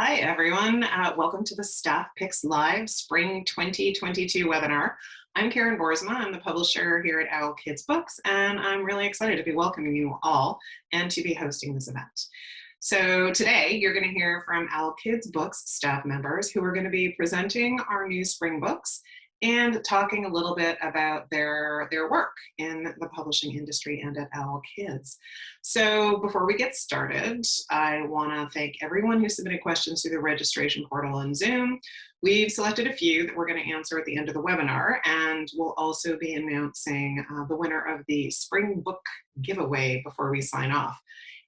Hi, everyone. Welcome to the Staff Picks Live Spring 2022 webinar. I'm Karen Boersma. I'm the publisher here at Owl Kids Books, and I'm really excited to be welcoming you all and to be hosting this event. So today, you're going to hear from Owl Kids Books staff members who are going to be presenting our new spring books and talking a little bit about their work in the publishing industry and at Owl Kids. So before we get started, I want to thank everyone who submitted questions through the registration portal in Zoom. We've selected a few that we're going to answer at the end of the webinar, and we'll also be announcing the winner of the spring book giveaway before we sign off.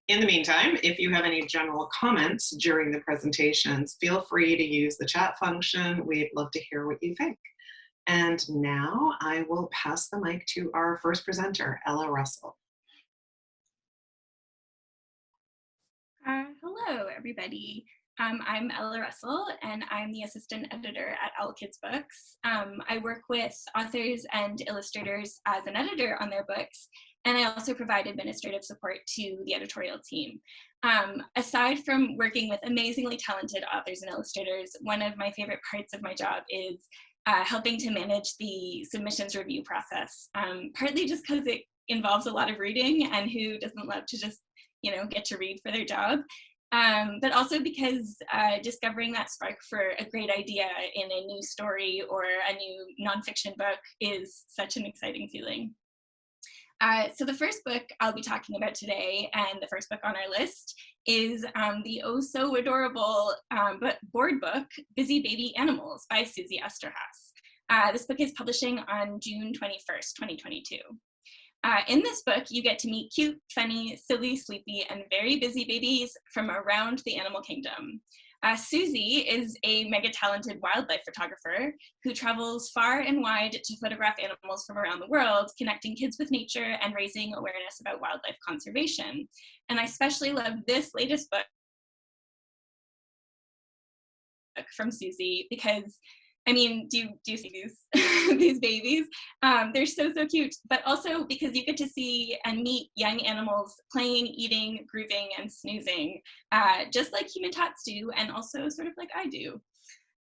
In the meantime, if you have any general comments during the presentations, feel free to use the chat function. We'd love to hear what you think. And now I will pass the mic to our first presenter, Ella Russell. Hello, everybody. I'm Ella Russell, and I'm the assistant editor at Owl Kids Books. I work with authors and illustrators as an editor on their books, and I also provide administrative support to the editorial team. Aside from working with amazingly talented authors and illustrators, one of my favorite parts of my job is helping to manage the submissions review process, partly just because it involves a lot of reading, and who doesn't love to just, get to read for their job, but also because discovering that spark for a great idea in a new story or a new nonfiction book is such an exciting feeling. So the first book I'll be talking about today, and the first book on our list, is the oh so adorable but board book, Busy Baby Animals by Susie Smith. This book is publishing on June 21st, 2022. In this book, you get to meet cute, funny, silly, sleepy, and very busy babies from around the animal kingdom. Susie is a mega-talented wildlife photographer who travels far and wide to photograph animals from around the world, connecting kids with nature and raising awareness about wildlife conservation. And I especially love this latest book from Susie because, do you see these, these babies? They're so cute, but also because you get to see and meet young animals playing, eating, grooving, and snoozing, just like human tots do, and also sort of like I do.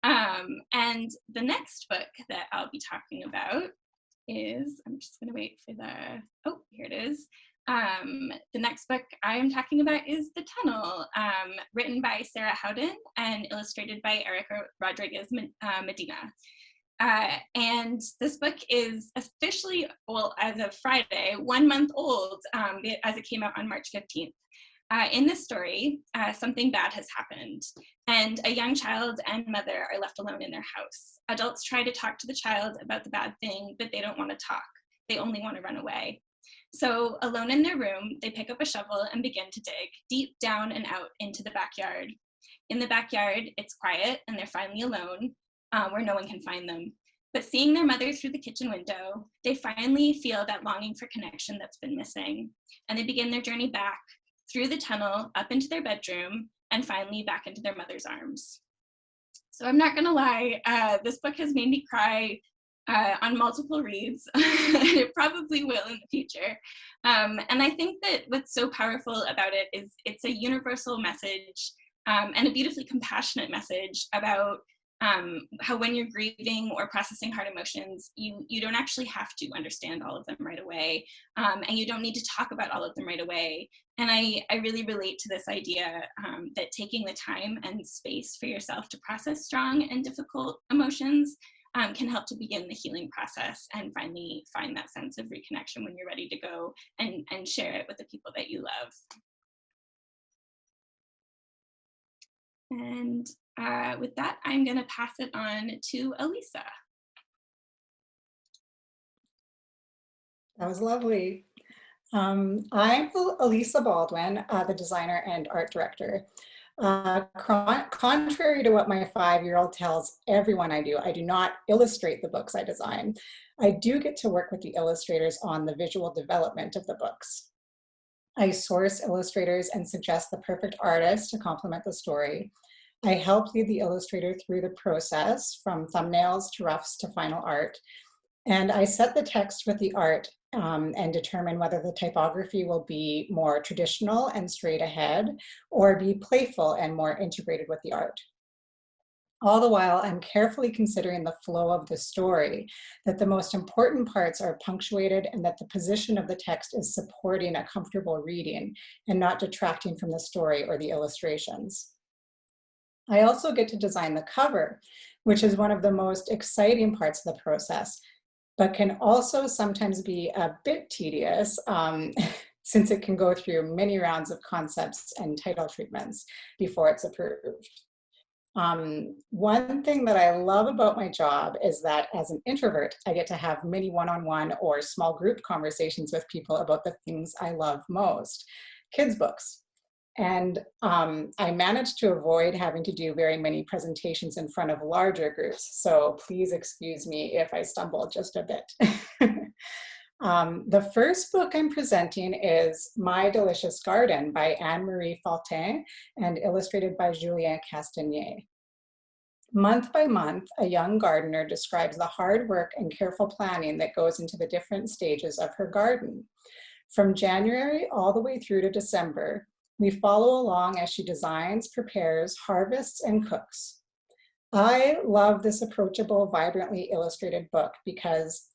And the next book that I'll be talking about is, I'm just gonna wait for here it is. The next book I'm talking about is The Tunnel, written by Sarah Howden and illustrated by Erica Rodriguez Medina. And this book is officially, well, as of Friday, 1 month old, as it came out on March 15th. In this story, something bad has happened, and a young child and mother are left alone in their house. Adults try to talk to the child about the bad thing, but they don't want to talk. They only want to run away. So alone in their room, they pick up a shovel and begin to dig deep down and out into the backyard. In the backyard, it's quiet and they're finally alone, where no one can find them. But seeing their mother through the kitchen window, they finally feel that longing for connection that's been missing. And they begin their journey back through the tunnel, up into their bedroom, and finally back into their mother's arms. So I'm not gonna lie, this book has made me cry on multiple reads, and it probably will in the future. And I think that what's so powerful about it is it's a universal message and a beautifully compassionate message about how when you're grieving or processing hard emotions, you don't actually have to understand all of them right away, and you don't need to talk about all of them right away. And I really relate to this idea that taking the time and space for yourself to process strong and difficult emotions can help to begin the healing process and finally find that sense of reconnection when you're ready to go and share it with the people that you love. And with that, I'm going to pass it on to Elisa. That was lovely. I'm Elisa Baldwin, the designer and art director. Contrary to what my 5-year-old tells everyone I do not illustrate the books I design. I do get to work with the illustrators on the visual development of the books. I source illustrators and suggest the perfect artist to complement the story. I help lead the illustrator through the process, from thumbnails to roughs to final art. And I set the text with the art and determine whether the typography will be more traditional and straight ahead or be playful and more integrated with the art. All the while, I'm carefully considering the flow of the story, that the most important parts are punctuated and that the position of the text is supporting a comfortable reading and not detracting from the story or the illustrations. I also get to design the cover, which is one of the most exciting parts of the process, but can also sometimes be a bit tedious since it can go through many rounds of concepts and title treatments before it's approved. One thing that I love about my job is that as an introvert, I get to have many one-on-one or small group conversations with people about the things I love most, kids' books. And I managed to avoid having to do very many presentations in front of larger groups. So please excuse me if I stumble just a bit. The first book I'm presenting is My Delicious Garden by Anne-Marie Faltin and illustrated by Julien Castagnier. Month by month, a young gardener describes the hard work and careful planning that goes into the different stages of her garden. From January all the way through to December, we follow along as she designs, prepares, harvests, and cooks. I love this approachable, vibrantly illustrated book because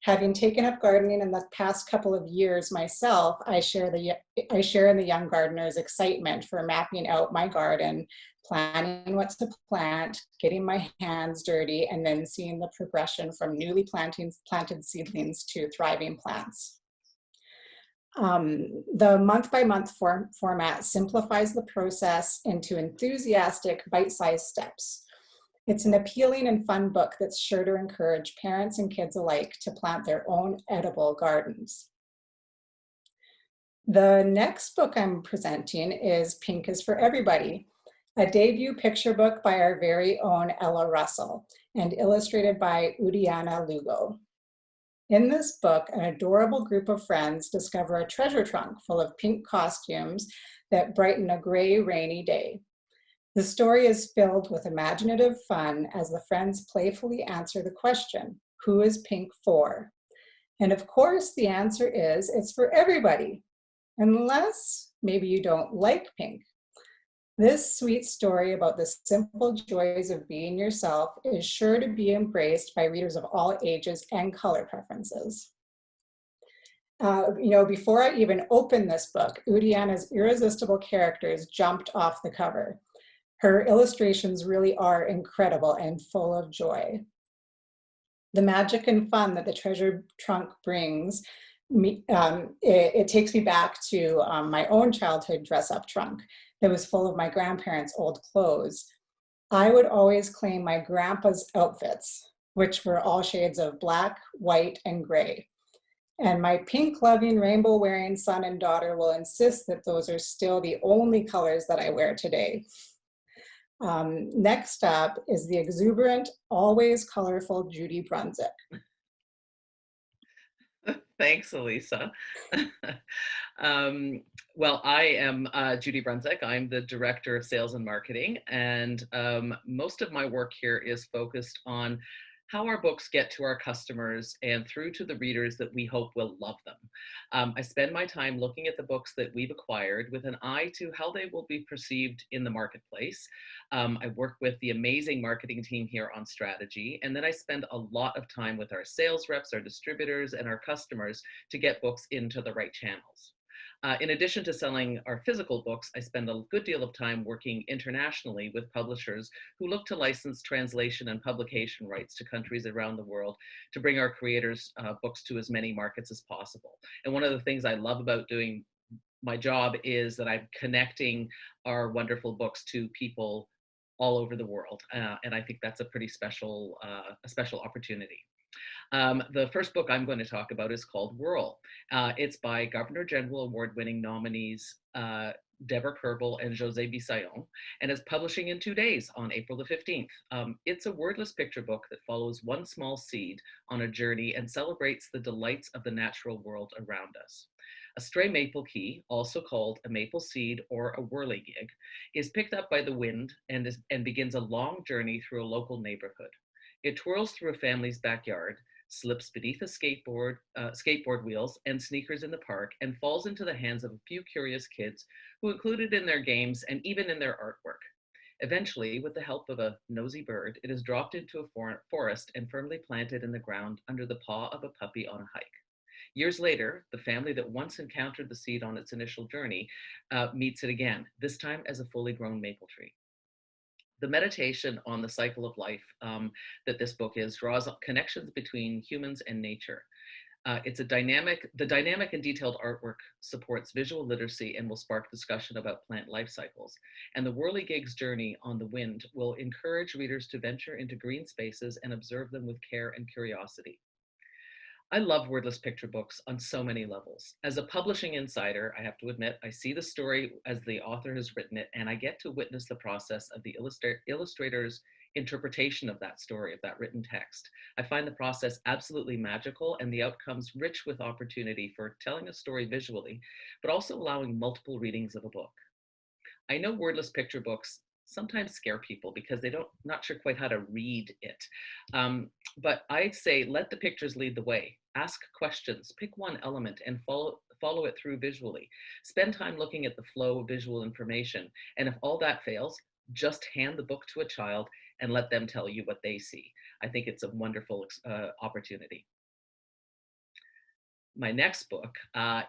having taken up gardening in the past couple of years myself, I share in the young gardener's excitement for mapping out my garden, planning what to plant, getting my hands dirty, and then seeing the progression from newly planted seedlings to thriving plants. The month-by-month format simplifies the process into enthusiastic, bite-sized steps. It's an appealing and fun book that's sure to encourage parents and kids alike to plant their own edible gardens. The next book I'm presenting is Pink is for Everybody, a debut picture book by our very own Ella Russell and illustrated by Udiana Lugo. In this book, an adorable group of friends discover a treasure trunk full of pink costumes that brighten a gray, rainy day. The story is filled with imaginative fun as the friends playfully answer the question, who is pink for? And of course, the answer is it's for everybody, unless maybe you don't like pink. This sweet story about the simple joys of being yourself is sure to be embraced by readers of all ages and color preferences. Before I even opened this book, Udiana's irresistible characters jumped off the cover. Her illustrations really are incredible and full of joy. The magic and fun that the treasure trunk brings, it takes me back to my own childhood dress-up trunk that was full of my grandparents' old clothes. I would always claim my grandpa's outfits, which were all shades of black, white, and gray. And my pink-loving, rainbow-wearing son and daughter will insist that those are still the only colors that I wear today. Next up is the exuberant, always colorful Judy Brunzik. Thanks, Elisa. Well, I am Judy Brunzik. I'm the Director of Sales and Marketing, and most of my work here is focused on how our books get to our customers and through to the readers that we hope will love them. I spend my time looking at the books that we've acquired with an eye to how they will be perceived in the marketplace. I work with the amazing marketing team here on strategy, and then I spend a lot of time with our sales reps, our distributors, and our customers to get books into the right channels. In addition to selling our physical books, I spend a good deal of time working internationally with publishers who look to license translation and publication rights to countries around the world to bring our creators' books to as many markets as possible. And one of the things I love about doing my job is that I'm connecting our wonderful books to people all over the world. And I think that's a pretty special opportunity. The first book I'm going to talk about is called Whirl. It's by Governor General Award-winning nominees Deborah Kerbel and José Bisaillon, and is publishing in 2 days on April the 15th. It's a wordless picture book that follows one small seed on a journey and celebrates the delights of the natural world around us. A stray maple key, also called a maple seed or a whirligig, is picked up by the wind and begins a long journey through a local neighborhood. It twirls through a family's backyard, slips beneath a skateboard wheels and sneakers in the park, and falls into the hands of a few curious kids who include it in their games and even in their artwork. Eventually, with the help of a nosy bird, it is dropped into a forest and firmly planted in the ground under the paw of a puppy on a hike. Years later, the family that once encountered the seed on its initial journey meets it again, this time as a fully grown maple tree. The meditation on the cycle of life that this book is draws connections between humans and nature. The dynamic and detailed artwork supports visual literacy and will spark discussion about plant life cycles. And the whirligig's journey on the wind will encourage readers to venture into green spaces and observe them with care and curiosity. I love wordless picture books on so many levels. As a publishing insider, I have to admit, I see the story as the author has written it, and I get to witness the process of the illustrator's interpretation of that story, of that written text. I find the process absolutely magical and the outcomes rich with opportunity for telling a story visually, but also allowing multiple readings of a book. I know wordless picture books sometimes scare people because not sure quite how to read it. But I'd say let the pictures lead the way. Ask questions, pick one element and follow it through visually. Spend time looking at the flow of visual information. And if all that fails, just hand the book to a child and let them tell you what they see. I think it's a wonderful opportunity. My next book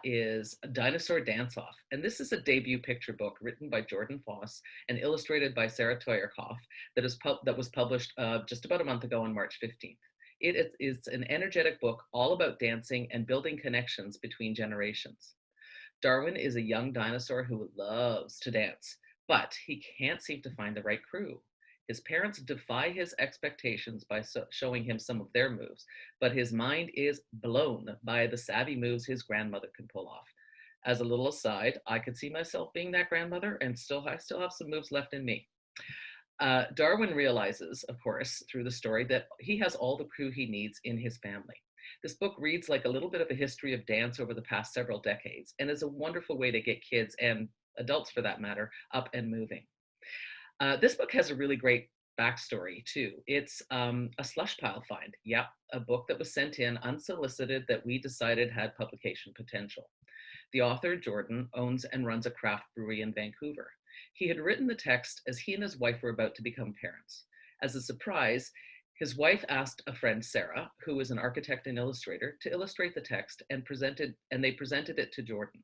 is Dinosaur Dance-Off, and this is a debut picture book written by Jordan Foss and illustrated by Sarah Toyerkoff that was published just about a month ago on March 15th. It is an energetic book all about dancing and building connections between generations. Darwin is a young dinosaur who loves to dance, but he can't seem to find the right crew. His parents defy his expectations by showing him some of their moves, but his mind is blown by the savvy moves his grandmother can pull off. As a little aside, I could see myself being that grandmother, and I still have some moves left in me. Darwin realizes, of course, through the story that he has all the crew he needs in his family. This book reads like a little bit of a history of dance over the past several decades, and is a wonderful way to get kids, and adults for that matter, up and moving. This book has a really great backstory too. It's a slush pile find. Yep, a book that was sent in unsolicited that we decided had publication potential. The author, Jordan, owns and runs a craft brewery in Vancouver. He had written the text as he and his wife were about to become parents. As a surprise, his wife asked a friend, Sarah, who is an architect and illustrator, to illustrate the text, and they presented it to Jordan.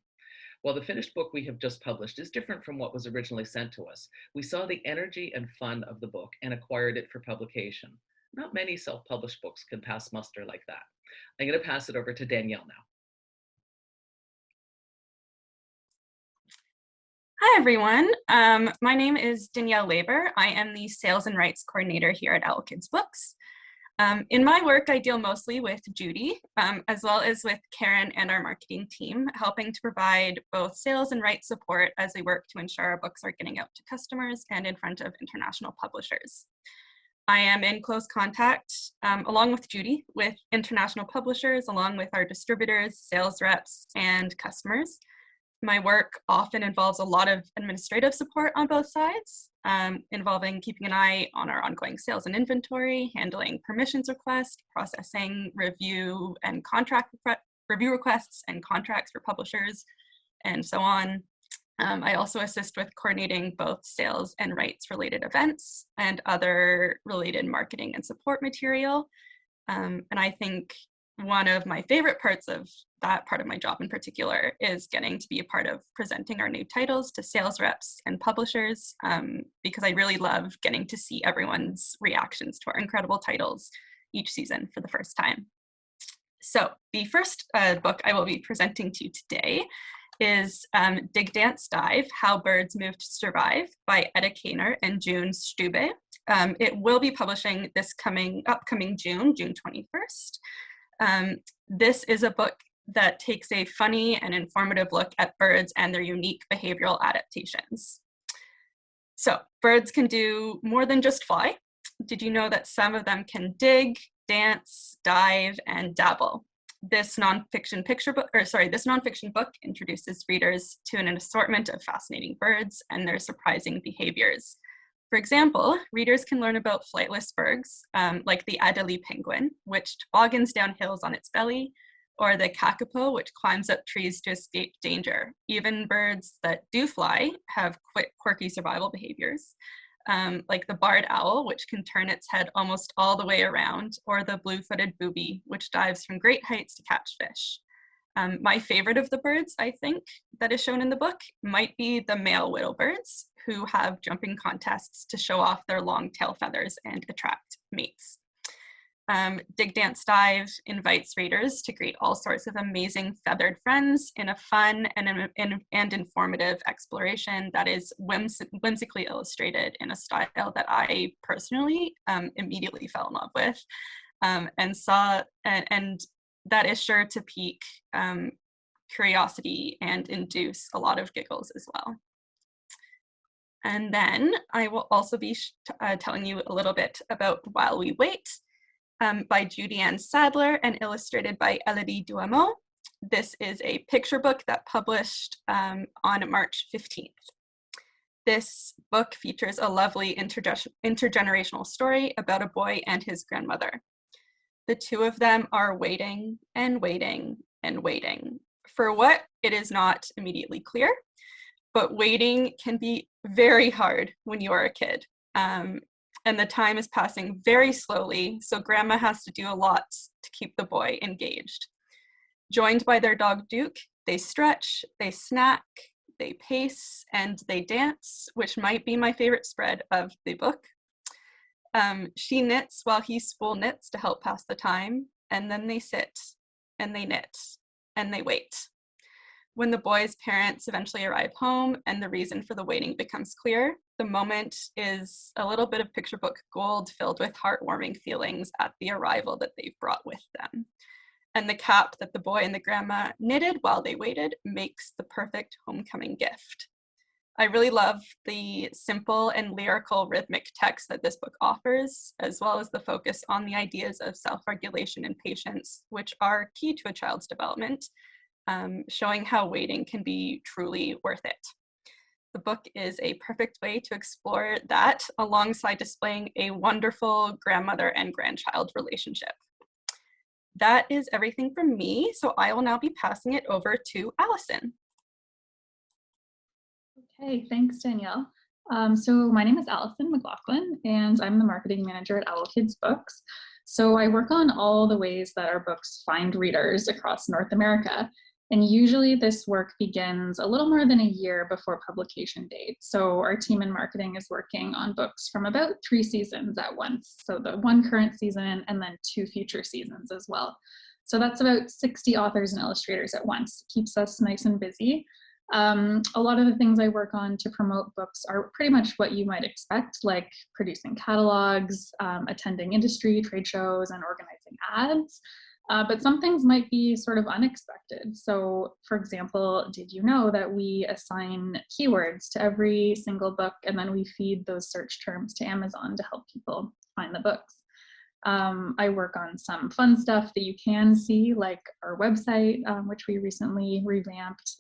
While the finished book we have just published is different from what was originally sent to us, we saw the energy and fun of the book and acquired it for publication. Not many self-published books can pass muster like that. I'm going to pass it over to Danielle now. Hi, everyone. My name is Danielle Labor. I am the Sales and Rights Coordinator here at Owl Kids Books. In my work, I deal mostly with Judy, as well as with Karen and our marketing team, helping to provide both sales and rights support as we work to ensure our books are getting out to customers and in front of international publishers. I am in close contact, along with Judy, with international publishers, along with our distributors, sales reps, and customers. My work often involves a lot of administrative support on both sides, involving keeping an eye on our ongoing sales and inventory, handling permissions requests, processing review requests and contracts for publishers, and so on. I also assist with coordinating both sales and rights related events and other related marketing and support material. And I think one of my favorite parts of that part of my job in particular is getting to be a part of presenting our new titles to sales reps and publishers, because I really love getting to see everyone's reactions to our incredible titles each season for the first time. So the first book I will be presenting to you today is Dig, Dance, Dive, How Birds Move to Survive by Etta Kaner and June Stube. It will be publishing this upcoming June 21st. This is a book that takes a funny and informative look at birds and their unique behavioral adaptations. So birds can do more than just fly. Did you know that some of them can dig, dance, dive, and dabble? This nonfiction book introduces readers to an assortment of fascinating birds and their surprising behaviors. For example, readers can learn about flightless birds, like the Adelie penguin, which toboggans down hills on its belly, or the kakapo, which climbs up trees to escape danger. Even birds that do fly have quirky survival behaviors, like the barred owl, which can turn its head almost all the way around, or the blue-footed booby, which dives from great heights to catch fish. My favorite of the birds, I think, that is shown in the book might be the male widowbirds, who have jumping contests to show off their long tail feathers and attract mates. Dig Dance Dive invites readers to greet all sorts of amazing feathered friends in a fun and informative exploration that is whimsically illustrated in a style that I personally immediately fell in love with, and that is sure to pique curiosity and induce a lot of giggles as well. And then I will also be telling you a little bit about While We Wait, by Judy Ann Sadler and illustrated by Elodie Duhamel. This is a picture book that published on March 15th. This book features a lovely intergenerational story about a boy and his grandmother. The two of them are waiting and waiting and waiting for what it is not immediately clear, but waiting can be very hard when you are a kid. And the time is passing very slowly, so grandma has to do a lot to keep the boy engaged. Joined by their dog Duke, they stretch, they snack, they pace, and they dance, which might be my favorite spread of the book. She knits while he spool knits to help pass the time, and then they sit, and they knit, and they wait. When the boy's parents eventually arrive home and the reason for the waiting becomes clear, the moment is a little bit of picture book gold filled with heartwarming feelings at the arrival that they've brought with them. And the cap that the boy and the grandma knitted while they waited makes the perfect homecoming gift. I really love the simple and lyrical rhythmic text that this book offers, as well as the focus on the ideas of self-regulation and patience, which are key to a child's development, showing how waiting can be truly worth it. The book is a perfect way to explore that alongside displaying a wonderful grandmother and grandchild relationship. That is everything from me, so I will now be passing it over to Allison. Okay, thanks, Danielle. So my name is Allison McLaughlin, and I'm the marketing manager at Owl Kids Books. So I work on all the ways that our books find readers across North America. And usually this work begins a little more than a year before publication date. So our team in marketing is working on books from about 3 seasons at once. So the 1 current season and then 2 future seasons as well. So that's about 60 authors and illustrators at once. It keeps us nice and busy. A lot of the things I work on to promote books are pretty much what you might expect, like producing catalogs, attending industry trade shows, and organizing ads. But some things might be sort of unexpected. So, for example, did you know that we assign keywords to every single book and then we feed those search terms to Amazon to help people find the books? I work on some fun stuff that you can see, like our website, which we recently revamped,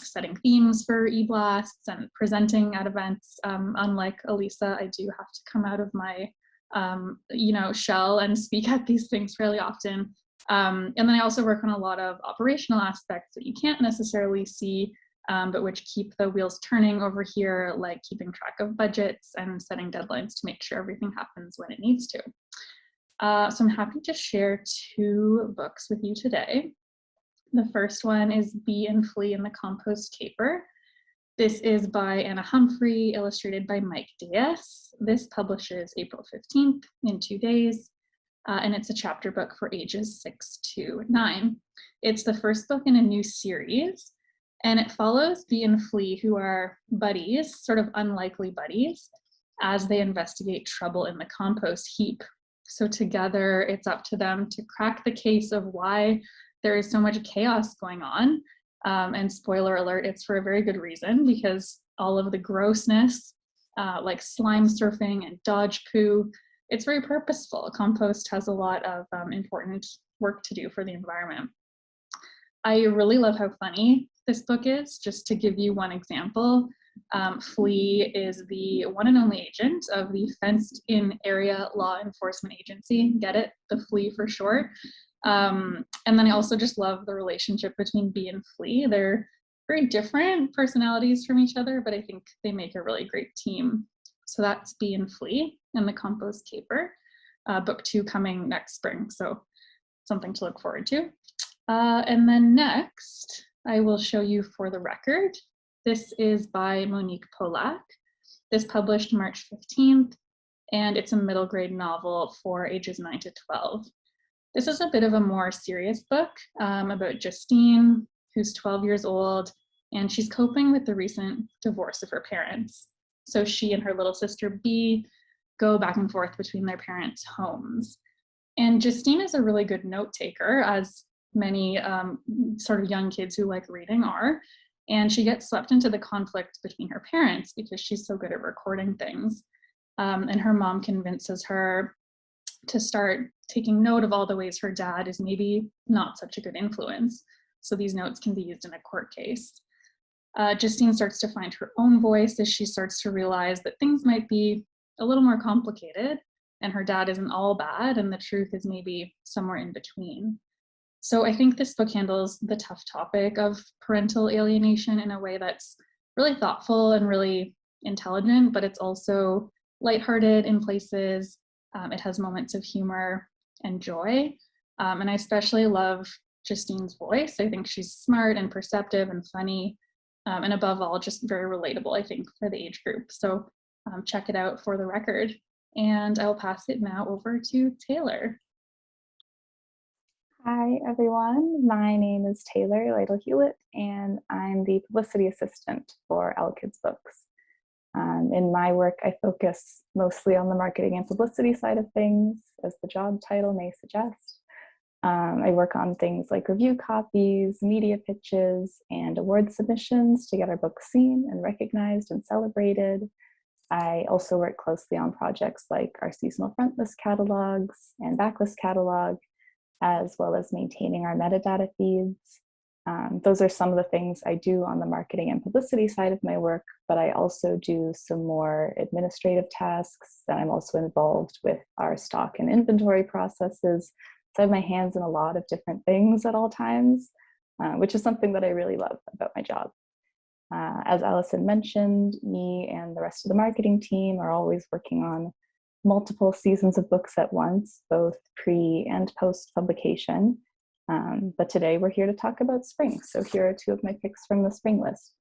setting themes for e-blasts and presenting at events. Unlike Elisa, I do have to come out of my shell and speak at these things fairly often. And then I also work on a lot of operational aspects that you can't necessarily see, but which keep the wheels turning over here, like keeping track of budgets and setting deadlines to make sure everything happens when it needs to. So I'm happy to share 2 books with you today. The first one is Bee and Flea in the Compost Caper. This is by Anna Humphrey, illustrated by Mike Diaz. This publishes April 15th in 2 days, and it's a chapter book for ages 6 to 9. It's the first book in a new series, and it follows Bee and Flea, who are buddies, sort of unlikely buddies, as they investigate trouble in the compost heap. So together, it's up to them to crack the case of why there is so much chaos going on. And spoiler alert, it's for a very good reason, because all of the grossness, like slime surfing and dodge poo, it's very purposeful. Compost has a lot of important work to do for the environment. I really love how funny this book is. Just to give you one example, Flea is the one and only agent of the fenced-in area law enforcement agency. Get it? The Flea for short. And then I also just love the relationship between Bee and Flea. They're very different personalities from each other, but I think they make a really great team. So that's Bee and Flea and the Compost Caper. Book 2 coming next spring, so something to look forward to. And then next, I will show you For the Record. This is by Monique Polak. This published March 15th, and it's a middle grade novel for ages 9 to 12. This is a bit of a more serious book about Justine, who's 12 years old, and she's coping with the recent divorce of her parents. So she and her little sister Bee go back and forth between their parents' homes. And Justine is a really good note taker, as many sort of young kids who like reading are. And she gets swept into the conflict between her parents because she's so good at recording things. And her mom convinces her to start taking note of all the ways her dad is maybe not such a good influence. So these notes can be used in a court case. Justine starts to find her own voice as she starts to realize that things might be a little more complicated and her dad isn't all bad and the truth is maybe somewhere in between. So I think this book handles the tough topic of parental alienation in a way that's really thoughtful and really intelligent, but it's also lighthearted in places. It has moments of humor and joy. And I especially love Justine's voice. I think she's smart and perceptive and funny, and above all, just very relatable, I think, for the age group. So check it out For the Record. And I'll pass it now over to Taylor. Hi, everyone. My name is Taylor Lytle-Hewlett, and I'm the publicity assistant for Our Kids Books. In my work, I focus mostly on the marketing and publicity side of things, as the job title may suggest. I work on things like review copies, media pitches, and award submissions to get our books seen and recognized and celebrated. I also work closely on projects like our seasonal frontlist catalogs and backlist catalog, as well as maintaining our metadata feeds. Those are some of the things I do on the marketing and publicity side of my work, but I also do some more administrative tasks, and I'm also involved with our stock and inventory processes. So I have my hands in a lot of different things at all times, which is something that I really love about my job. As Allison mentioned, me and the rest of the marketing team are always working on multiple seasons of books at once, both pre and post publication. But today we're here to talk about spring. So here are 2 of my picks from the spring list.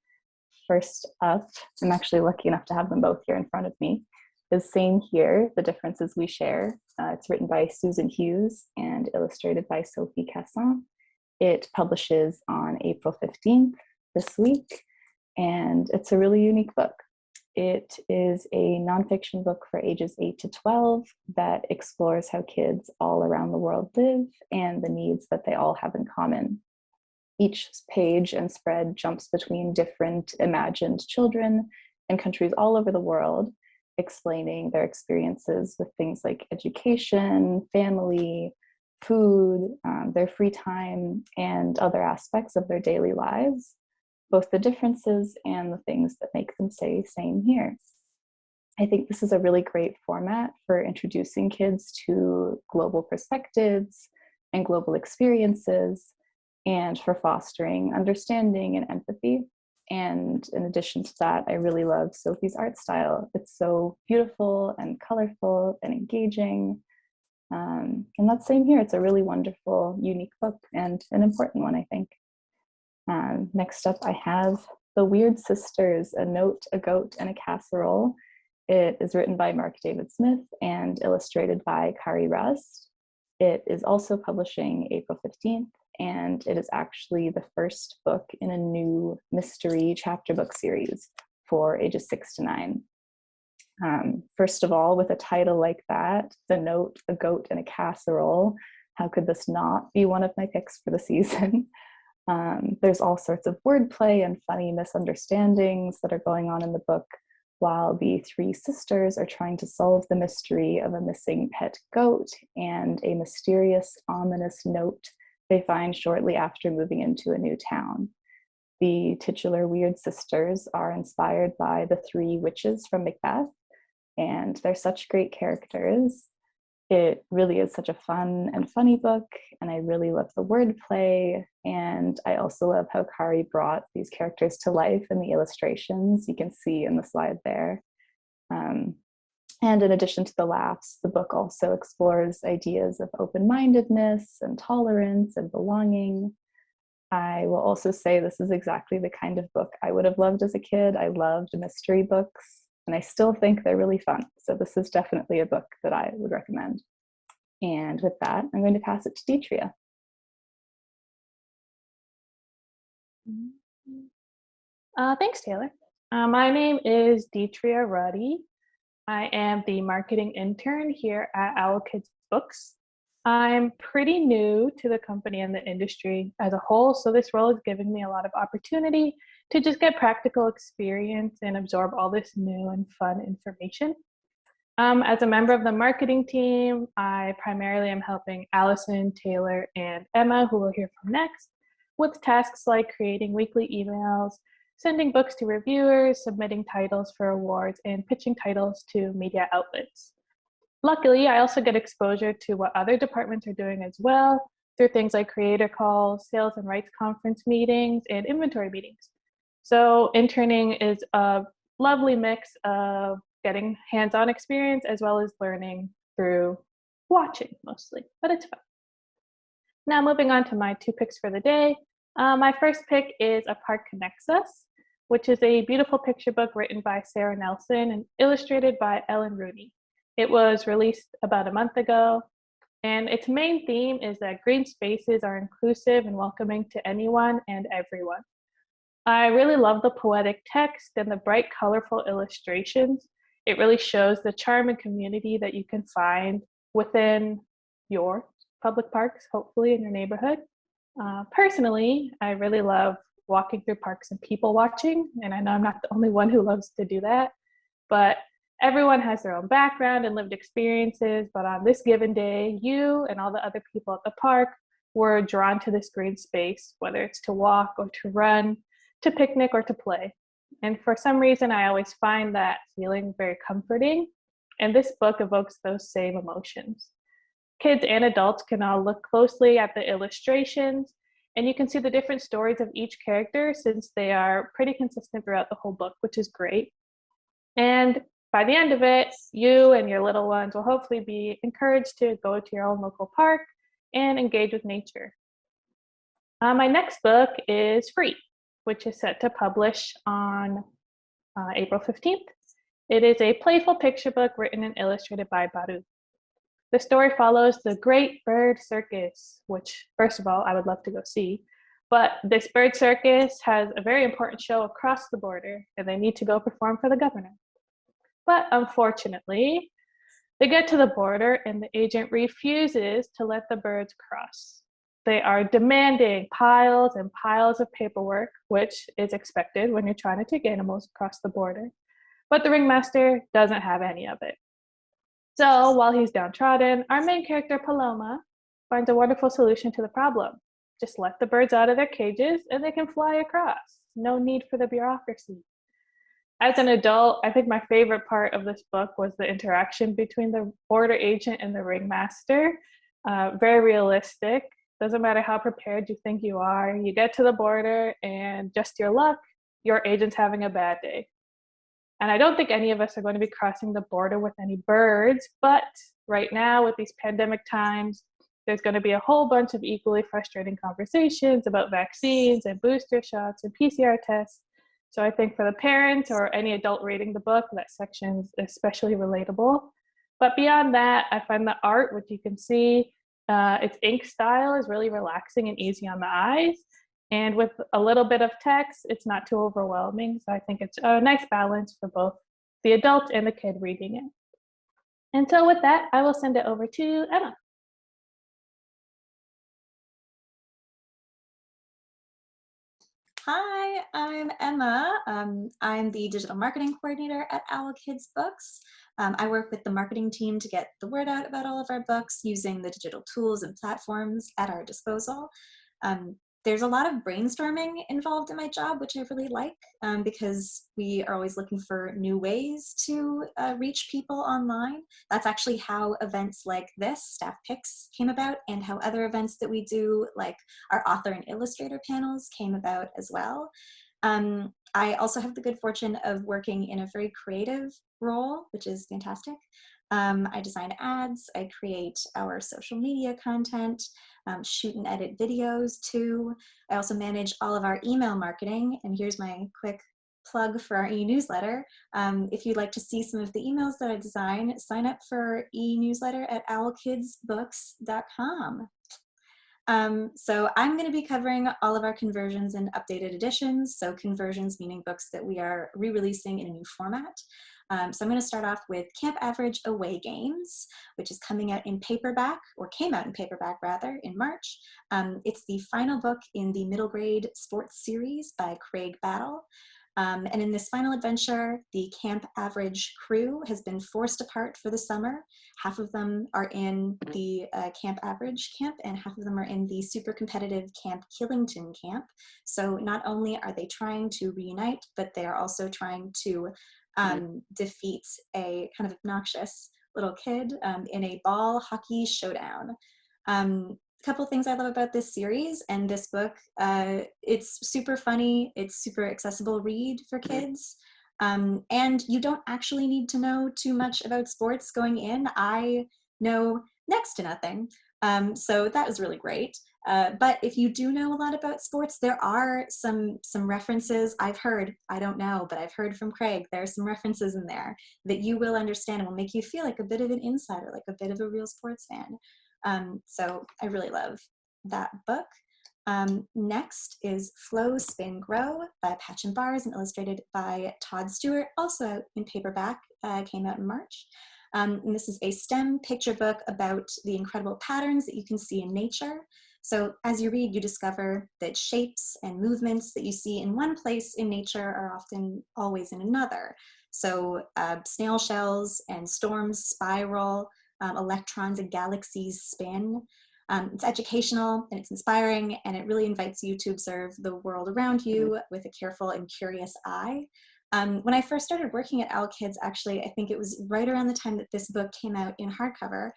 First up, I'm actually lucky enough to have them both here in front of me, is Same Here, The Differences We Share. It's written by Susan Hughes and illustrated by Sophie Casson. It publishes on April 15th this week, and it's a really unique book. It is a nonfiction book for ages 8 to 12 that explores how kids all around the world live and the needs that they all have in common. Each page and spread jumps between different imagined children in countries all over the world, explaining their experiences with things like education, family, food, their free time, and other aspects of their daily lives, both the differences and the things that make them say same here. I think this is a really great format for introducing kids to global perspectives and global experiences, and for fostering understanding and empathy. And in addition to that, I really love Sophie's art style. It's so beautiful and colorful and engaging. And that's Same Here. It's a really wonderful, unique book and an important one, I think. Next up, I have The Weird Sisters, A Note, a Goat, and a Casserole. It is written by Mark David Smith and illustrated by Kari Rust. It is also publishing April 15th, and it is actually the first book in a new mystery chapter book series for ages 6 to 9. First of all, with a title like that, The Note, a Goat, and a Casserole, how could this not be one of my picks for the season? There's all sorts of wordplay and funny misunderstandings that are going on in the book, while the 3 sisters are trying to solve the mystery of a missing pet goat and a mysterious, ominous note they find shortly after moving into a new town. The titular weird sisters are inspired by the three witches from Macbeth, and they're such great characters. It really is such a fun and funny book, and I really love the wordplay. And I also love how Kari brought these characters to life in the illustrations you can see in the slide there. And in addition to the laughs, the book also explores ideas of open-mindedness and tolerance and belonging. I will also say this is exactly the kind of book I would have loved as a kid. I loved mystery books, and I still think they're really fun. So this is definitely a book that I would recommend. And with that, I'm going to pass it to Dietria. Thanks, Taylor. My name is Dietria Ruddy. I am the marketing intern here at Owl Kids Books. I'm pretty new to the company and the industry as a whole, so this role is giving me a lot of opportunity to just get practical experience and absorb all this new and fun information. As a member of the marketing team, I primarily am helping Allison, Taylor, and Emma, who we'll hear from next, with tasks like creating weekly emails, sending books to reviewers, submitting titles for awards, and pitching titles to media outlets. Luckily, I also get exposure to what other departments are doing as well through things like creator calls, sales and rights conference meetings, and inventory meetings. So interning is a lovely mix of getting hands-on experience as well as learning through watching mostly, but it's fun. Now moving on to my two picks for the day. My first pick is A Park Connects Us, which is a beautiful picture book written by Sarah Nelson and illustrated by Ellen Rooney. It was released about a month ago, and its main theme is that green spaces are inclusive and welcoming to anyone and everyone. I really love the poetic text and the bright, colorful illustrations. It really shows the charm and community that you can find within your public parks, hopefully in your neighborhood. Personally, I really love walking through parks and people watching, and I know I'm not the only one who loves to do that, but everyone has their own background and lived experiences, but on this given day, you and all the other people at the park were drawn to this green space, whether it's to walk or to run, to picnic or to play. And for some reason, I always find that feeling very comforting, and this book evokes those same emotions. Kids and adults can all look closely at the illustrations, and you can see the different stories of each character since they are pretty consistent throughout the whole book, which is great. And by the end of it, you and your little ones will hopefully be encouraged to go to your own local park and engage with nature. My next book is Free, which is set to publish on April 15th. It is a playful picture book written and illustrated by Baru. The story follows the Great Bird Circus, which, first of all, I would love to go see. But this bird circus has a very important show across the border, and they need to go perform for the governor. But unfortunately, they get to the border, and the agent refuses to let the birds cross. They are demanding piles and piles of paperwork, which is expected when you're trying to take animals across the border. But the ringmaster doesn't have any of it. So while he's downtrodden, our main character, Paloma, finds a wonderful solution to the problem. Just let the birds out of their cages and they can fly across. No need for the bureaucracy. As an adult, I think my favorite part of this book was the interaction between the border agent and the ringmaster. Very realistic. Doesn't matter how prepared you think you are. You get to the border and just your luck, your agent's having a bad day. And I don't think any of us are going to be crossing the border with any birds, but right now with these pandemic times, there's going to be a whole bunch of equally frustrating conversations about vaccines and booster shots and PCR tests. So I think for the parents or any adult reading the book, that section is especially relatable. But beyond that, I find the art, which you can see, its ink style is really relaxing and easy on the eyes. And with a little bit of text, it's not too overwhelming. So I think it's a nice balance for both the adult and the kid reading it. And so with that, I will send it over to Emma. Hi, I'm Emma. I'm the digital marketing coordinator at Owl Kids Books. I work with the marketing team to get the word out about all of our books using the digital tools and platforms at our disposal. there's a lot of brainstorming involved in my job, which I really like, because we are always looking for new ways to reach people online. That's actually how events like this, Staff Picks, came about, and how other events that we do, like our author and illustrator panels, came about as well. I also have the good fortune of working in a very creative role, which is fantastic. I design ads, I create our social media content, shoot and edit videos too. I also manage all of our email marketing, and here's my quick plug for our e-newsletter. If you'd like to see some of the emails that I design, sign up for our e-newsletter at owlkidsbooks.com. So I'm going to be covering all of our conversions and updated editions. So conversions meaning books that we are re-releasing in a new format. So I'm going to start off with Camp Average Away Games, which is coming out in paperback, or came out in paperback rather, in March. It's the final book in the middle grade sports series by Craig Battle. And in this final adventure, the Camp Average crew has been forced apart for the summer. Half of them are in the Camp Average camp, and half of them are in the super competitive Camp Killington camp. So not only are they trying to reunite, but they are also trying to defeat a kind of obnoxious little kid in a ball hockey showdown. A couple things I love about this series and this book. It's super funny, it's super accessible read for kids, and you don't actually need to know too much about sports going in. I know next to nothing, so that was really great. But if you do know a lot about sports, there are some references I've heard, I don't know, but I've heard from Craig, there are some references in there that you will understand and will make you feel like a bit of an insider, like a bit of a real sports fan. So I really love that book. Next is Flow, Spin, Grow by Patch and Bars and illustrated by Todd Stewart, also out in paperback, came out in March. And this is a STEM picture book about the incredible patterns that you can see in nature. So as you read, you discover that shapes and movements that you see in one place in nature are often always in another. So snail shells and storms spiral, electrons and galaxies spin. It's educational and it's inspiring, and it really invites you to observe the world around you with a careful and curious eye. When I first started working at Owl Kids, actually, I think it was right around the time that this book came out in hardcover.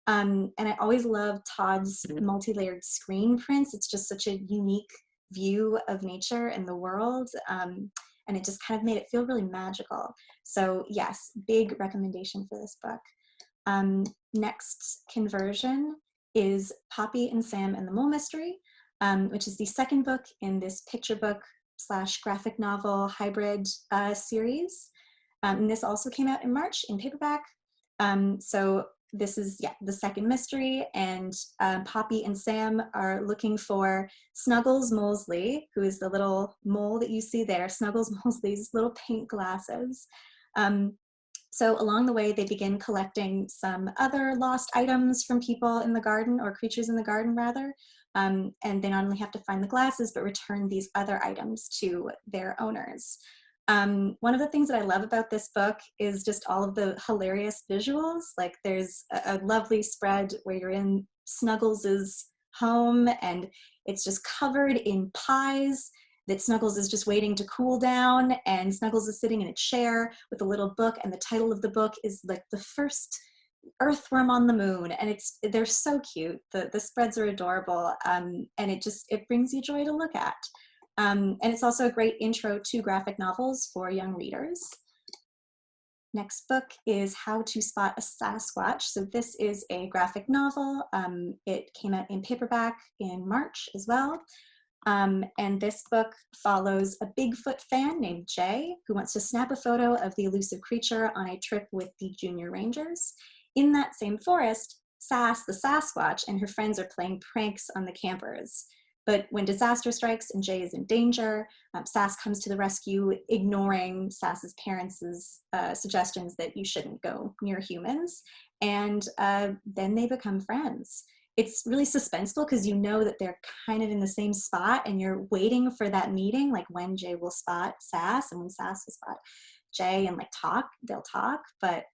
And I always loved Todd's multi-layered screen prints. It's just such a unique view of nature and the world. And it just kind of made it feel really magical. So yes, big recommendation for this book. Next conversion is Poppy and Sam and the Mole Mystery, which is the second book in this picture book / graphic novel hybrid series. And this also came out in March in paperback. So this is, the second mystery, and Poppy and Sam are looking for Snuggles Molesley, who is the little mole that you see there, Snuggles Molesley's little paint glasses. So along the way, they begin collecting some other lost items from people in the garden, or creatures in the garden rather, and they not only have to find the glasses, but return these other items to their owners. One of the things that I love about this book is just all of the hilarious visuals. Like there's a lovely spread where you're in Snuggles' home, and it's just covered in pies that Snuggles is just waiting to cool down, and Snuggles is sitting in a chair with a little book, and the title of the book is like The First Earthworm on the Moon, and they're so cute. The spreads are adorable, and it brings you joy to look at. And it's also a great intro to graphic novels for young readers. Next book is How to Spot a Sasquatch. So this is a graphic novel. It came out in paperback in March as well. And this book follows a Bigfoot fan named Jay, who wants to snap a photo of the elusive creature on a trip with the Junior Rangers. In that same forest, Sass the Sasquatch and her friends are playing pranks on the campers. But when disaster strikes and Jay is in danger, Sass comes to the rescue, ignoring Sass's parents' suggestions that you shouldn't go near humans. And then they become friends. It's really suspenseful because you know that they're kind of in the same spot, and you're waiting for that meeting, like when Jay will spot Sass and when Sass will spot Jay, and like they'll talk. But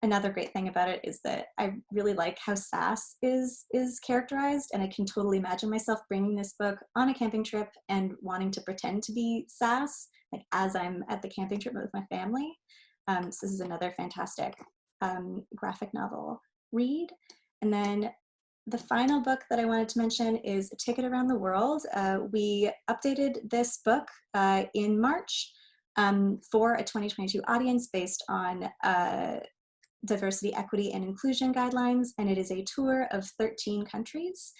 another great thing about it is that I really like how sass is characterized, and I can totally imagine myself bringing this book on a camping trip and wanting to pretend to be sass, like as I'm at the camping trip with my family. So this is another fantastic graphic novel read. And then the final book that I wanted to mention is A Ticket Around the World. We updated this book in March for a 2022 audience based on diversity, equity, and inclusion guidelines, and it is a tour of 13 countries.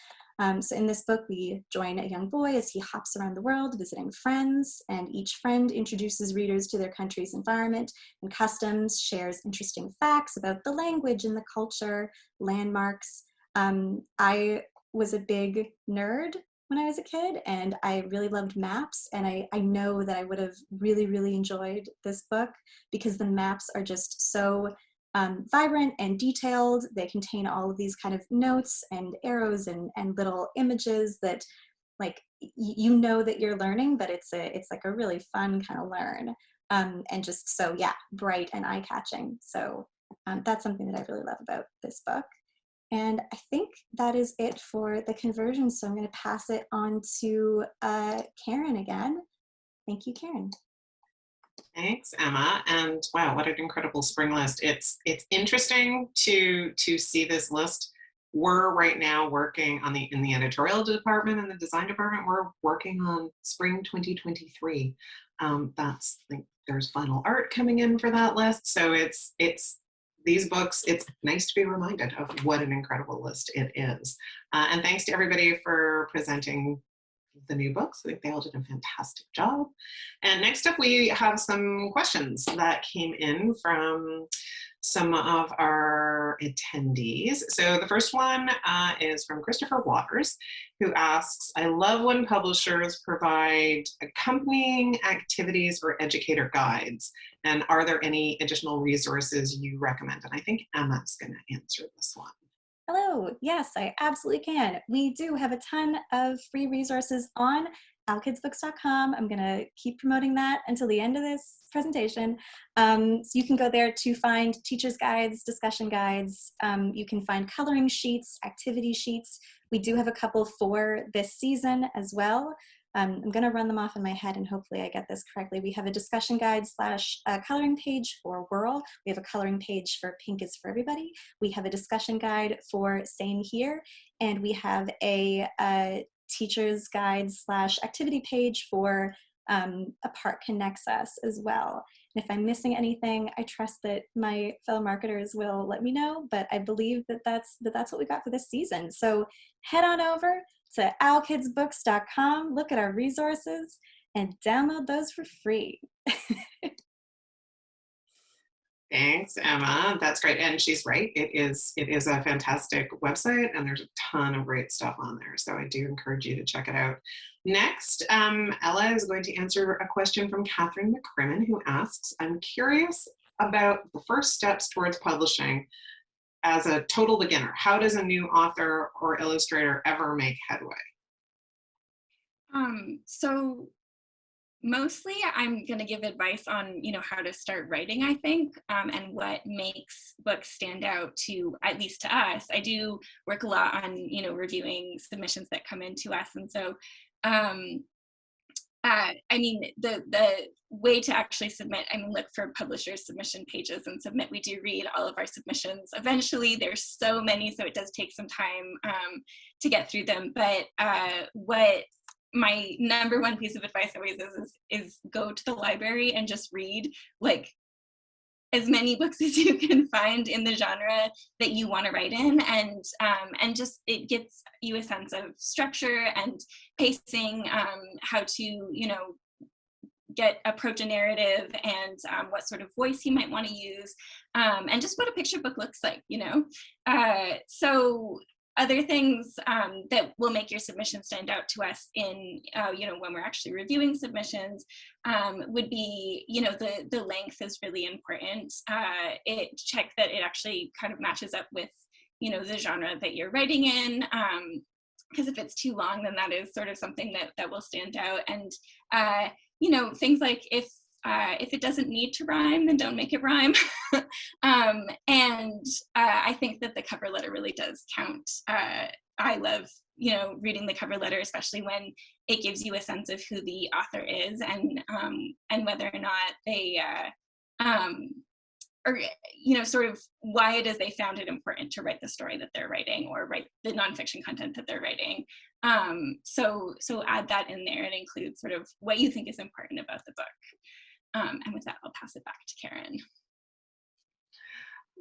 So in this book, we join a young boy as he hops around the world visiting friends, and each friend introduces readers to their country's environment and customs, shares interesting facts about the language and the culture, landmarks. I was a big nerd when I was a kid, and I really loved maps, and I know that I would have really, really enjoyed this book because the maps are just so vibrant and detailed. They contain all of these kind of notes and arrows and little images that, like, you know that you're learning, but it's like a really fun kind of learn, and just so, yeah, bright and eye-catching. So that's something that I really love about this book. And I think that is it for the conversion. So I'm going to pass it on to Karen again. Thank you, Karen. Thanks, Emma. And wow, what an incredible spring list. It's interesting to see this list. We're right now working on in the editorial department and the design department, we're working on spring 2023. That's, I think there's final art coming in for that list. So it's these books, it's nice to be reminded of what an incredible list it is. And thanks to everybody for presenting the new books. I think they all did a fantastic job. And next up, we have some questions that came in from some of our attendees. So the first one is from Christopher Waters, who asks, I love when publishers provide accompanying activities or educator guides. And are there any additional resources you recommend? And I think Emma's going to answer this one. Hello, yes, I absolutely can. We do have a ton of free resources on owlkidsbooks.com. I'm gonna keep promoting that until the end of this presentation. So you can go there to find teacher's guides, discussion guides. You can find coloring sheets, activity sheets. We do have a couple for this season as well. I'm going to run them off in my head and hopefully I get this correctly. We have a discussion guide / coloring page for Whirl. We have a coloring page for Pink is for Everybody. We have a discussion guide for Same Here. And we have a teacher's guide / activity page for Apart Connects Us as well. And if I'm missing anything, I trust that my fellow marketers will let me know, but I believe that that's what we got for this season. So head on over to owlkidsbooks.com, look at our resources, and download those for free. Thanks, Emma. That's great. And she's right. It is a fantastic website, and there's a ton of great stuff on there. So I do encourage you to check it out. Next, Ella is going to answer a question from Catherine McCrimmon, who asks, I'm curious about the first steps towards publishing as a total beginner. How does a new author or illustrator ever make headway? So mostly I'm going to give advice on, how to start writing, I think, and what makes books stand out to, at least to us. I do work a lot on, reviewing submissions that come into us. And so, the way to actually submit, look for publishers' submission pages and submit. We do read all of our submissions. Eventually, there's so many, so it does take some time to get through them. But what my number one piece of advice always is go to the library and just read as many books as you can find in the genre that you want to write in, and just it gets you a sense of structure and pacing, how to approach a narrative, and what sort of voice you might want to use, and just what a picture book looks like. So other things that will make your submission stand out to us in, when we're actually reviewing submissions, would be, the length is really important. Check that it actually kind of matches up with, the genre that you're writing in. Because if it's too long, then that is sort of something that will stand out. And, things like if if it doesn't need to rhyme, then don't make it rhyme. I think that the cover letter really does count. I love, reading the cover letter, especially when it gives you a sense of who the author is and whether or not they, or sort of why it is they found it important to write the story that they're writing or write the nonfiction content that they're writing. So add that in there and include sort of what you think is important about the book. And with that, I'll pass it back to Karen.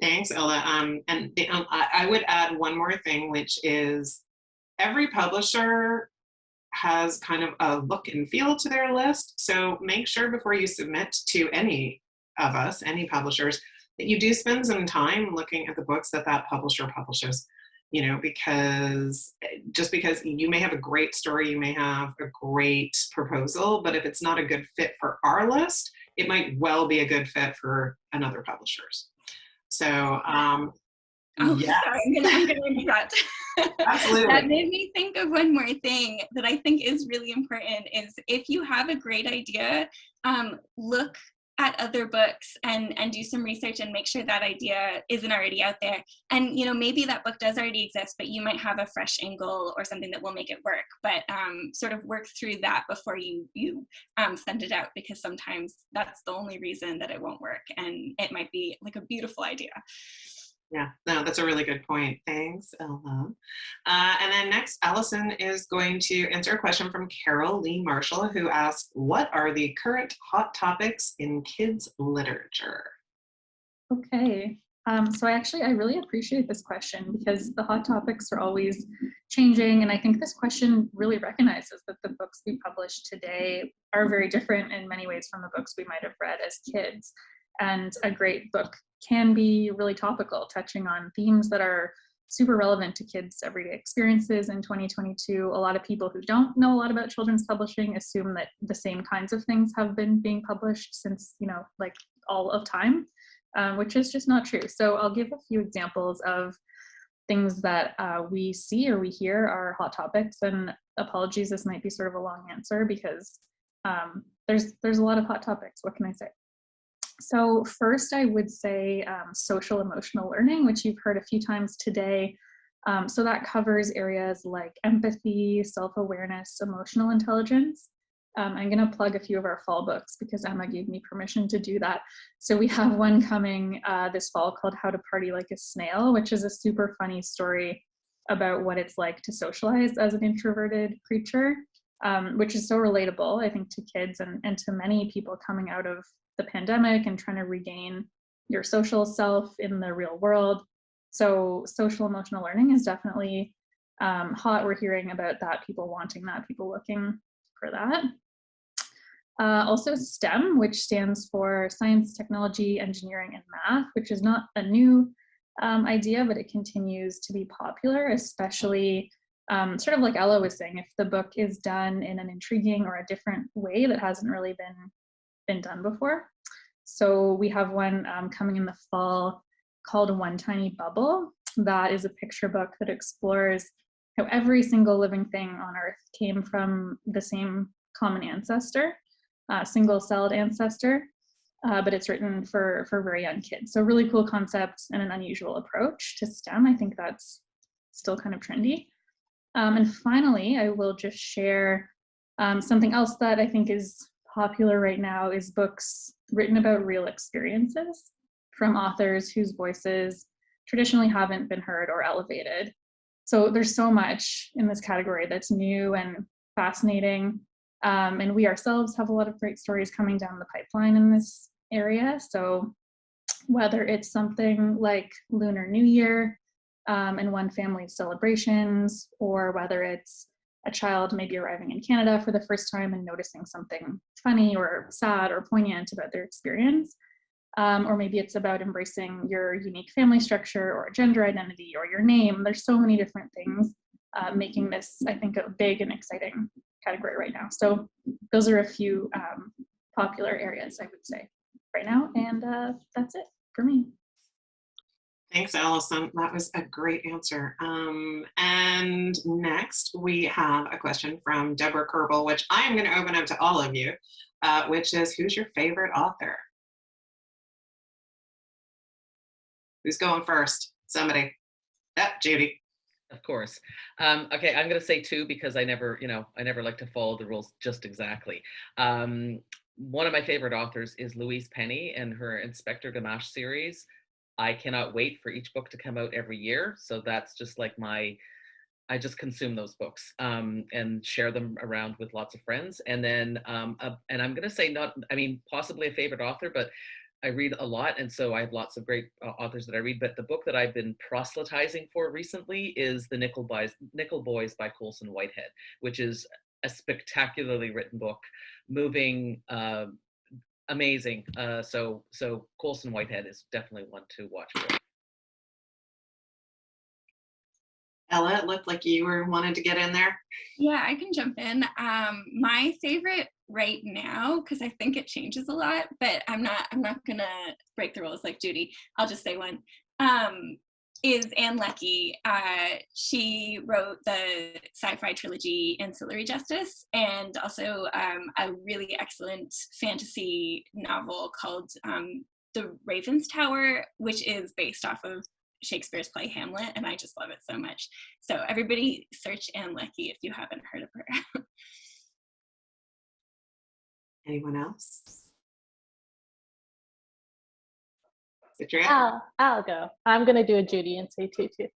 Thanks, Ella. I would add one more thing, which is every publisher has kind of a look and feel to their list. So make sure before you submit to any of us, any publishers, that you do spend some time looking at the books that publisher publishes, because just because you may have a great story, you may have a great proposal, but if it's not a good fit for our list, it might well be a good fit for another publisher's. So, yes. Sorry, I'm gonna interrupt. Absolutely. That made me think of one more thing that I think is really important is if you have a great idea, look at other books and do some research and make sure that idea isn't already out there. And, maybe that book does already exist, but you might have a fresh angle or something that will make it work. But sort of work through that before you send it out, because sometimes that's the only reason that it won't work. And it might be like a beautiful idea. Yeah, no, that's a really good point. Thanks, Ella. And then next, Allison is going to answer a question from Carol Lee Marshall, who asks, what are the current hot topics in kids literature? Okay, so I really appreciate this question because the hot topics are always changing. And I think this question really recognizes that the books we publish today are very different in many ways from the books we might have read as kids. And a great book can be really topical, touching on themes that are super relevant to kids' everyday experiences in 2022. A lot of people who don't know a lot about children's publishing assume that the same kinds of things have been being published since, like all of time, which is just not true. So I'll give a few examples of things that we see or we hear are hot topics. And apologies, this might be sort of a long answer because there's a lot of hot topics. What can I say? So first, I would say social emotional learning, which you've heard a few times today. So that covers areas like empathy, self-awareness, emotional intelligence. I'm going to plug a few of our fall books because Emma gave me permission to do that. So we have one coming this fall called How to Party Like a Snail, which is a super funny story about what it's like to socialize as an introverted creature, which is so relatable, I think, to kids and to many people coming out of the pandemic and trying to regain your social self in the real world. So social emotional learning is definitely hot. We're hearing about that, people wanting that, people looking for that. Also STEM, which stands for science, technology, engineering, and math, which is not a new idea, but it continues to be popular, especially sort of like Ella was saying, if the book is done in an intriguing or a different way that hasn't really been done before. So we have one coming in the fall called One Tiny Bubble. That is a picture book that explores how every single living thing on Earth came from the same common ancestor, single-celled ancestor, but it's written for very young kids. So really cool concept and an unusual approach to STEM. I think that's still kind of trendy. And finally, I will just share something else that I think is popular right now is books written about real experiences from authors whose voices traditionally haven't been heard or elevated. So there's so much in this category that's new and fascinating. And we ourselves have a lot of great stories coming down the pipeline in this area. So whether it's something like Lunar New Year and one family's celebrations, or whether it's a child maybe arriving in Canada for the first time and noticing something funny or sad or poignant about their experience. Or maybe it's about embracing your unique family structure or gender identity or your name. There's so many different things making this, I think, a big and exciting category right now. So those are a few popular areas, I would say, right now. And that's it for me. Thanks, Allison. That was a great answer. And next we have a question from Deborah Kerbel, which I am going to open up to all of you. which is, who's your favorite author? Who's going first? Somebody. Yep, Judy. Of course. Okay, I'm going to say two because I never like to follow the rules just exactly. One of my favorite authors is Louise Penny and her Inspector Gamache series. I cannot wait for each book to come out every year. So that's just like I just consume those books and share them around with lots of friends. And then, and I'm going to say possibly a favorite author, but I read a lot. And so I have lots of great authors that I read. But the book that I've been proselytizing for recently is The Nickel Boys by Colson Whitehead, which is a spectacularly written book, moving, amazing. So Colson Whitehead is definitely one to watch for. Ella, it looked like you wanted to get in there. Yeah, I can jump in. My favorite right now, because I think it changes a lot, but I'm not gonna break the rules like Judy. I'll just say one. Is Anne Leckie. She wrote the sci-fi trilogy Ancillary Justice, and also a really excellent fantasy novel called The Raven's Tower, which is based off of Shakespeare's play Hamlet, and I just love it so much. So everybody search Anne Leckie if you haven't heard of her. Anyone else? Dietria? I'll go. I'm going to do a Judy and say two too.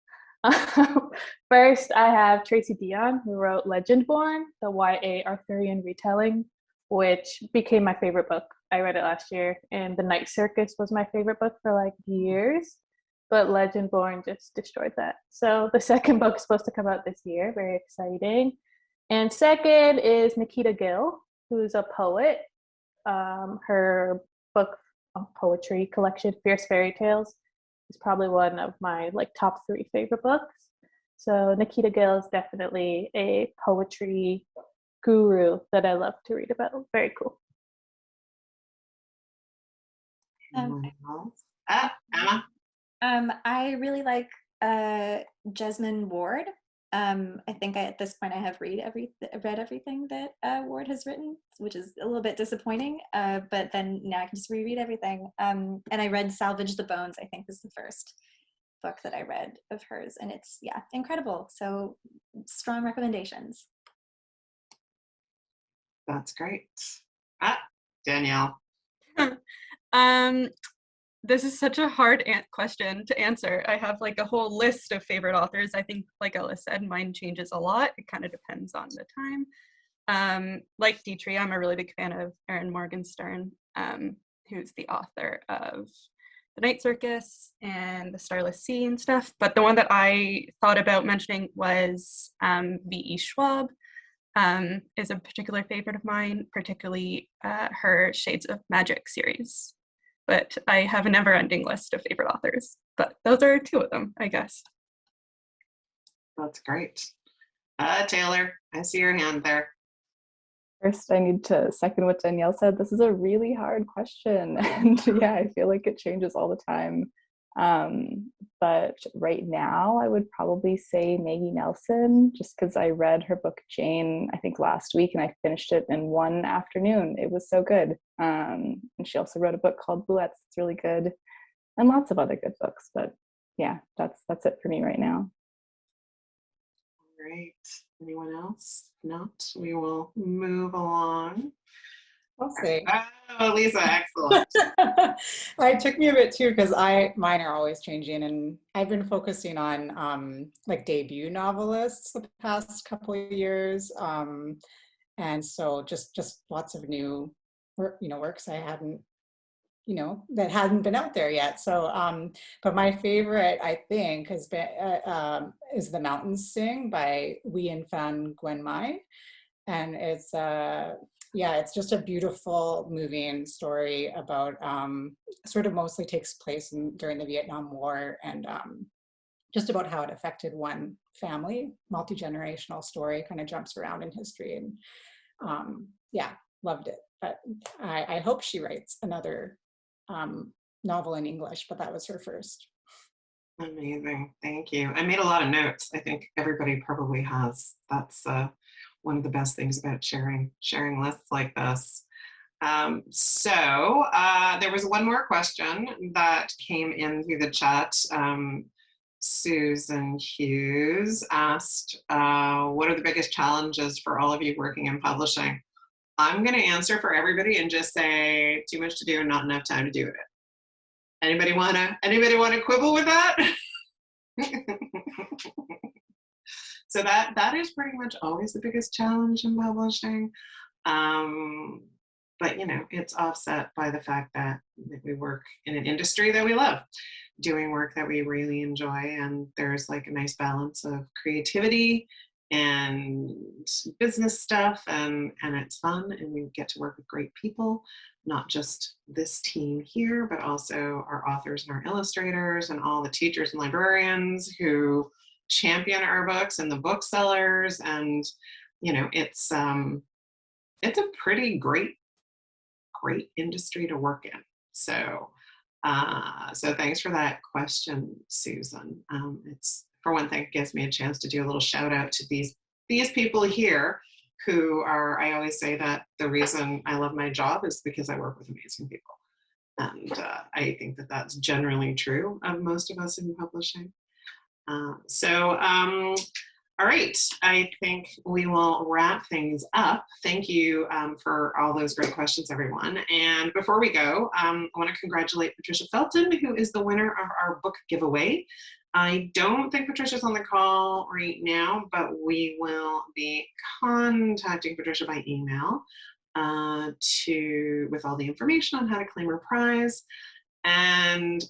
First, I have Tracy Deonn, who wrote Legendborn, the YA Arthurian retelling, which became my favorite book. I read it last year, and The Night Circus was my favorite book for like years, but Legendborn just destroyed that. So the second book is supposed to come out this year. Very exciting. And second is Nikita Gill, who's a poet. Her book of poetry collection, Fierce Fairy Tales, is probably one of my like top 3 favorite books. So Nikita Gill is definitely a poetry guru that I love to read about. Very cool. Anyone else? Emma? I really like Jesmyn Ward. I think at this point I have read everything that Ward has written, which is a little bit disappointing. But then now I can just reread everything. And I read Salvage the Bones, I think was the first book that I read of hers, and it's incredible. So strong recommendations. That's great. Danielle. This is such a hard question to answer. I have like a whole list of favorite authors. I think, like Ella said, mine changes a lot. It kind of depends on the time. Like Dietria, I'm a really big fan of Erin Morgenstern, who's the author of The Night Circus and The Starless Sea and stuff. But the one that I thought about mentioning was V.E. Schwab. Is a particular favorite of mine, particularly her Shades of Magic series. But I have a never-ending list of favorite authors. But those are 2 of them, I guess. That's great. Taylor, I see your hand there. First, I need to second what Danielle said. This is a really hard question. And yeah, I feel like it changes all the time. But right now, I would probably say Maggie Nelson, just because I read her book Jane, I think last week, and I finished it in one afternoon. It was so good. And she also wrote a book called Bluets. It's really good, and lots of other good books. But yeah, that's it for me right now. All right. Anyone else? If not, we will move along. I'll say. Oh, Lisa, excellent. It took me a bit too, because mine are always changing, and I've been focusing on like debut novelists the past couple of years, and so just lots of new works I hadn't that hadn't been out there yet. So but my favorite, I think, has been is The Mountains Sing by Nguyen Phan Nguyen Mai, and it's just a beautiful, moving story about sort of mostly takes place during the Vietnam War, and just about how it affected one family. Multi-generational story, kind of jumps around in history, and loved it. But I hope she writes another novel in English, but that was her first. Amazing, thank you. I made a lot of notes. I think everybody probably has. That's one of the best things about sharing lists like this. There was one more question that came in through the chat. Susan Hughes asked, what are the biggest challenges for all of you working in publishing? I'm going to answer for everybody and just say too much to do and not enough time to do it. Anybody wanna quibble with that? So that is pretty much always the biggest challenge in publishing. But you know, it's offset by the fact that we work in an industry that we love, doing work that we really enjoy, and there's like a nice balance of creativity and business stuff, and it's fun, and we get to work with great people, not just this team here, but also our authors and our illustrators and all the teachers and librarians who champion our books and the booksellers. And you know, it's a pretty great industry to work in. So thanks for that question, Susan. It's, for one thing, it gives me a chance to do a little shout out to these people here who are, I always say that the reason I love my job is because I work with amazing people. And I think that that's generally true of most of us in publishing. All right, I think we will wrap things up. Thank you for all those great questions, everyone. And before we go, I want to congratulate Patricia Felton, who is the winner of our book giveaway. I don't think Patricia's on the call right now, but we will be contacting Patricia by email with all the information on how to claim her prize. And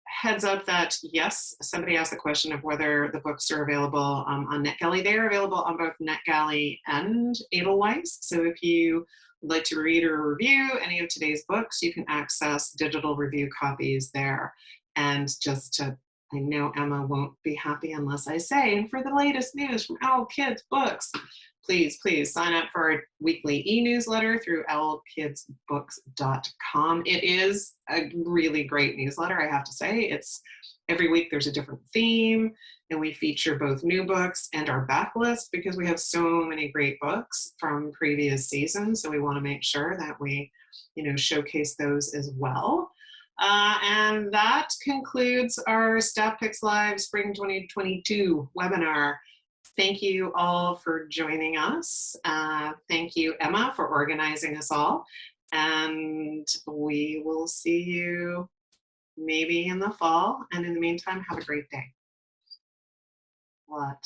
heads up that, yes, somebody asked the question of whether the books are available on NetGalley. They are available on both NetGalley and Edelweiss. So if you would like to read or review any of today's books, you can access digital review copies there. And just to, I know Emma won't be happy unless I say, and for the latest news from Owl Kids Books, please sign up for our weekly e-newsletter through owlkidsbooks.com. It is a really great newsletter, I have to say. It's every week there's a different theme, and we feature both new books and our backlist because we have so many great books from previous seasons. So we want to make sure that we, you know, showcase those as well. And that concludes our Staff Picks Live Spring 2022 webinar. Thank you all for joining us. Thank you, Emma, for organizing us all. And we will see you maybe in the fall. And in the meantime, have a great day. What?